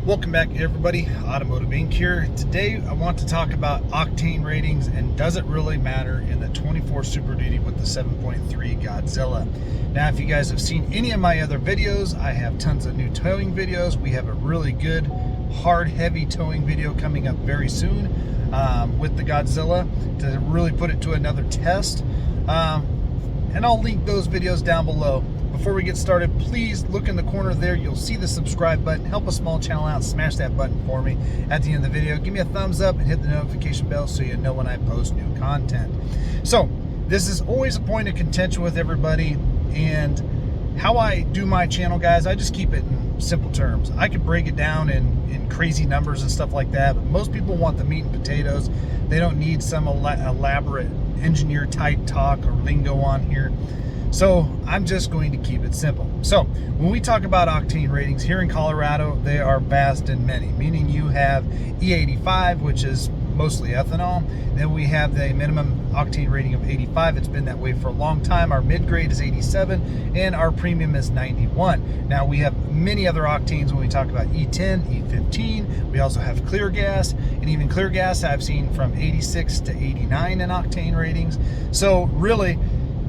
Welcome back, everybody. Automotive Inc. here. Today I want to talk about octane ratings and does it really matter in the 24 Super Duty with the 7.3 Godzilla. Now, if you guys have seen any of my other videos, I have tons of new towing videos. We have a really good hard heavy towing video coming up very soon with the Godzilla to really put it to another test, and I'll link those videos down below. Before we get started, please look in the corner there. You'll see the subscribe button. Help a small channel out. Smash that button for me at the end of the video. Give me a thumbs up and hit the notification bell so you know when I post new content. So this is always a point of contention with everybody, and how I do my channel, guys, I just keep it in simple terms. I could break it down in crazy numbers and stuff like that, but most people want the meat and potatoes. They don't need some elaborate engineer type talk or lingo on here. So I'm just going to keep it simple. So when we talk about octane ratings here in Colorado, they are vast and many, meaning you have E85, which is mostly ethanol. Then we have the minimum octane rating of 85. It's been that way for a long time. Our mid-grade is 87 and our premium is 91. Now we have many other octanes when we talk about E10, E15. We also have clear gas, and even clear gas I've seen from 86 to 89 in octane ratings. So really,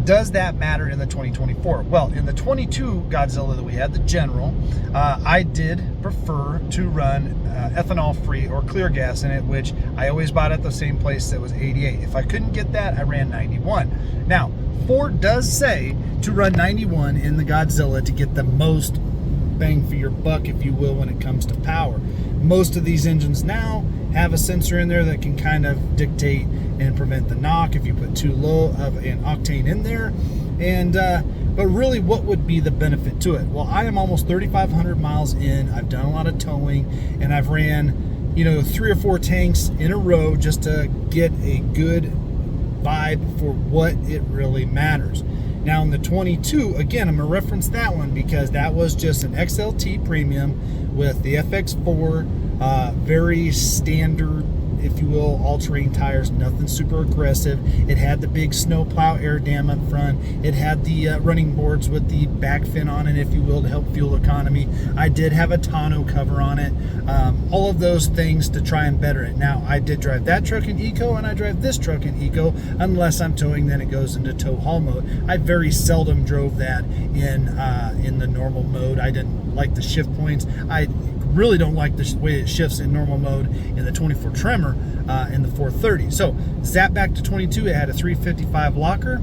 does that matter in the 2024? Well, in the 22 Godzilla that we had, the General, I did prefer to run ethanol free or clear gas in it, which I always bought at the same place that was 88. If I couldn't get that, I ran 91. Now, Ford does say to run 91 in the Godzilla to get the most bang for your buck, if you will, when it comes to power. Most of these engines now have a sensor in there that can kind of dictate and prevent the knock if you put too low of an octane in there. And but really, what would be the benefit to it? Well, I am almost 3,500 miles in. I've done a lot of towing, and I've ran, 3 or 4 tanks in a row just to get a good vibe for what it really matters. Now in the 22, again, I'm going to reference that one because that was just an XLT premium with the FX4, very standard, if you will, all-terrain tires, nothing super aggressive. It had the big snowplow air dam up front. It had the running boards with the back fin on it, if you will, to help fuel economy. I did have a tonneau cover on it. All of those things to try and better it. Now, I did drive that truck in Eco, and I drive this truck in Eco. Unless I'm towing, then it goes into tow haul mode. I very seldom drove that in the normal mode. I didn't like the shift points. I really don't like the way it shifts in normal mode in the 24 Tremor in the 430. So zap back to 22, it had a 355 locker,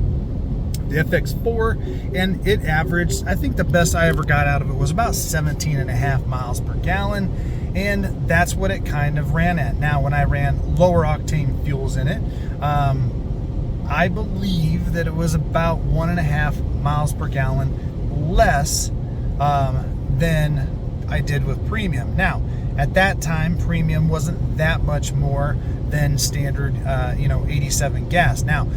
the FX4, and it averaged, I think the best I ever got out of it was about 17.5 miles per gallon, and that's what it kind of ran at. Now when I ran lower octane fuels in it, I believe that it was about 1.5 miles per gallon less than I did with premium. Now, at that time, premium wasn't that much more than standard, 87 gas. Now,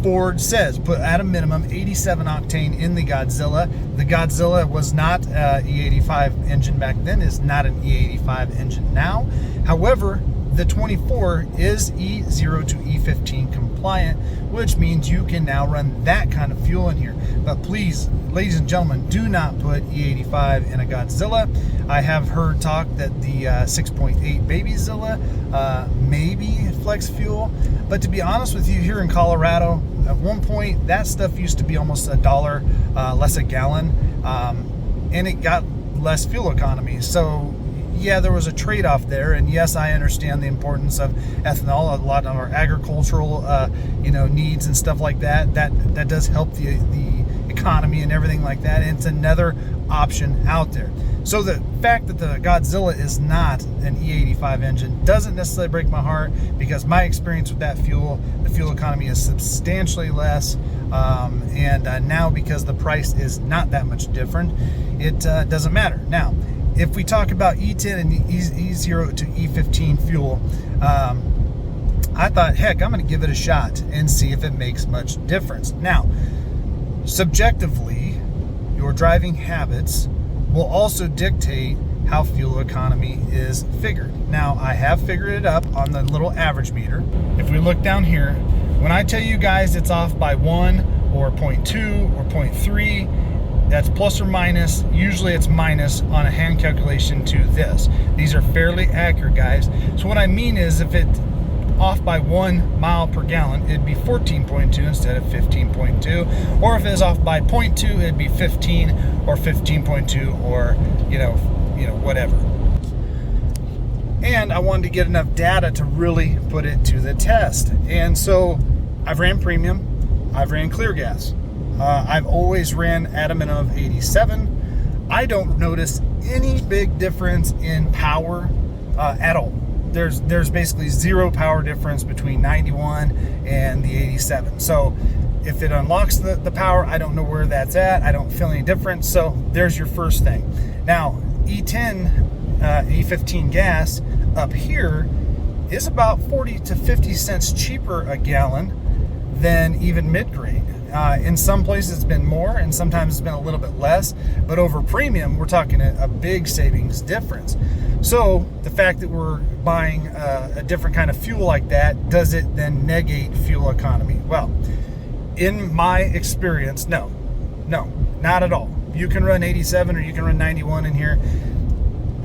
Ford says put at a minimum 87 octane in the Godzilla. The Godzilla was not E85 engine back then, is not an E85 engine now. However, the 24 is E0 to E15 compliant, which means you can now run that kind of fuel in here. But please, ladies and gentlemen, do not put E85 in a Godzilla. I have heard talk that the 6.8 Baby Zilla may be flex fuel, but to be honest with you, here in Colorado, at one point that stuff used to be almost $1 less a gallon, and it got less fuel economy. So yeah, there was a trade-off there, and yes, I understand the importance of ethanol. A lot of our agricultural, needs and stuff like that. That does help the economy and everything like that. And it's another option out there. So the fact that the Godzilla is not an E85 engine doesn't necessarily break my heart, because my experience with that fuel, the fuel economy is substantially less, and now because the price is not that much different, it doesn't matter. Now, if we talk about E10 and E0 to E15 fuel, I thought, heck, I'm going to give it a shot and see if it makes much difference. Now, subjectively, your driving habits will also dictate how fuel economy is figured. Now, I have figured it up on the little average meter. If we look down here, when I tell you guys it's off by 1 or 0.2 or 0.3, that's plus or minus. Usually it's minus on a hand calculation to this. These are fairly accurate, guys. So what I mean is, if it off by 1 mile per gallon, it'd be 14.2 instead of 15.2, or if it's off by 0.2, it'd be 15 or 15.2, or you know whatever. And I wanted to get enough data to really put it to the test. And so I've ran premium, I've ran clear gas, I've always ran at a minimum of 87. I don't notice any big difference in power at all. There's basically zero power difference between 91 and the 87. So if it unlocks the power, I don't know where that's at. I don't feel any difference. So there's your first thing. Now, E10, E15 gas up here is about 40 to 50 cents cheaper a gallon than even mid-grade. In some places it's been more, and sometimes it's been a little bit less, but over premium, we're talking a big savings difference. So the fact that we're buying a different kind of fuel like that, does it then negate fuel economy? Well, in my experience, no, not at all. You can run 87 or you can run 91 in here,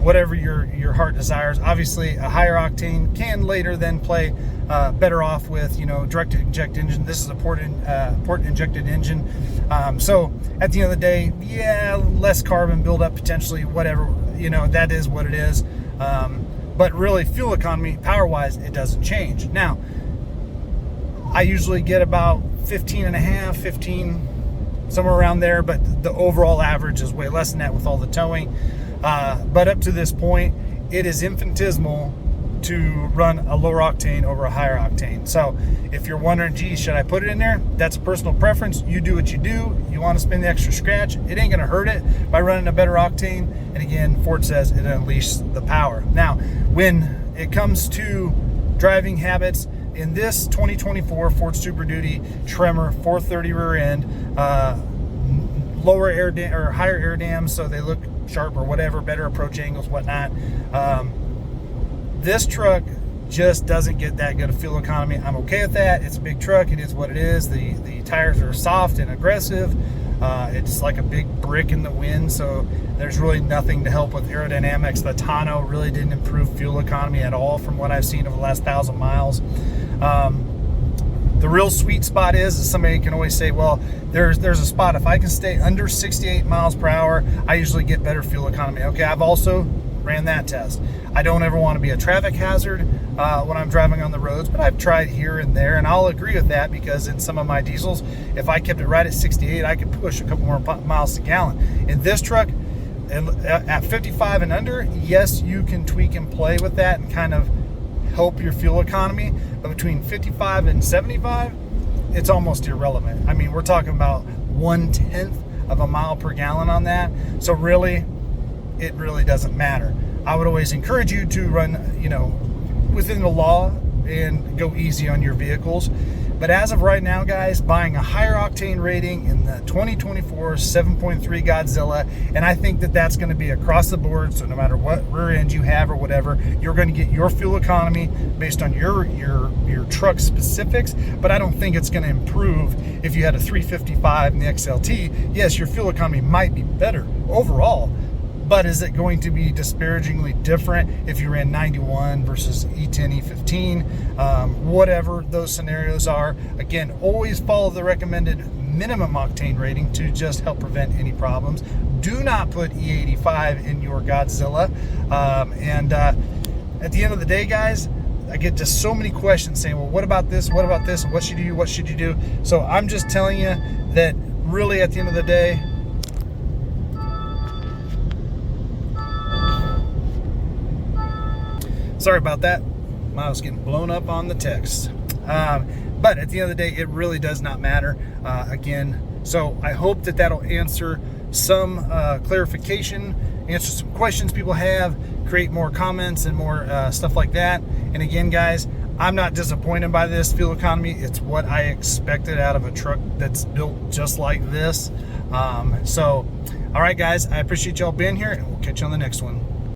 whatever your heart desires. Obviously, a higher octane can later then play better off with direct inject engine. This is a port injected engine. So at the end of the day, yeah, less carbon buildup potentially, whatever, that is what it is. But really, fuel economy, power wise, it doesn't change. Now, I usually get about 15, somewhere around there, but the overall average is way less than that with all the towing. But up to this point, it is infinitesimal to run a lower octane over a higher octane. So if you're wondering, geez, should I put it in there? That's a personal preference. You do what you do. You want to spend the extra scratch, it ain't going to hurt it by running a better octane. And again, Ford says it unleashes the power. Now, when it comes to driving habits, in this 2024 Ford Super Duty Tremor 430 rear end, lower air or higher air dams, so they look sharp or whatever, better approach angles, whatnot. This truck just doesn't get that good of fuel economy. I'm okay with that. It's a big truck. It is what it is. The tires are soft and aggressive. It's like a big brick in the wind, so there's really nothing to help with aerodynamics. The tonneau really didn't improve fuel economy at all from what I've seen over the last 1,000 miles. The real sweet spot is somebody can always say, well, there's a spot. If I can stay under 68 miles per hour, I usually get better fuel economy. Okay, I've also ran that test. I don't ever want to be a traffic hazard when I'm driving on the roads, but I've tried here and there, and I'll agree with that, because in some of my diesels, if I kept it right at 68, I could push a couple more miles a gallon. In this truck, at 55 and under, yes, you can tweak and play with that and kind of help your fuel economy, but between 55 and 75, it's almost irrelevant. I mean, we're talking about 1/10 of a mile per gallon on that, so really, it really doesn't matter. I would always encourage you to run, within the law and go easy on your vehicles. But as of right now, guys, buying a higher octane rating in the 2024 7.3 Godzilla, and I think that that's going to be across the board. So no matter what rear end you have or whatever, you're going to get your fuel economy based on your truck specifics. But I don't think it's going to improve if you had a 355 in the XLT. Yes, your fuel economy might be better overall, but is it going to be disparagingly different if you ran 91 versus E10, E15, whatever those scenarios are? Again, always follow the recommended minimum octane rating to just help prevent any problems. Do not put E85 in your Godzilla. At the end of the day, guys, I get just so many questions saying, well, what about this? What about this? What should you do? What should you do? So I'm just telling you that really at the end of the day, sorry about that. I was getting blown up on the text. But at the end of the day, it really does not matter. Again, so I hope that that'll answer some clarification, answer some questions people have, create more comments and more stuff like that. And again, guys, I'm not disappointed by this fuel economy. It's what I expected out of a truck that's built just like this. So, all right, guys, I appreciate y'all being here, and we'll catch you on the next one.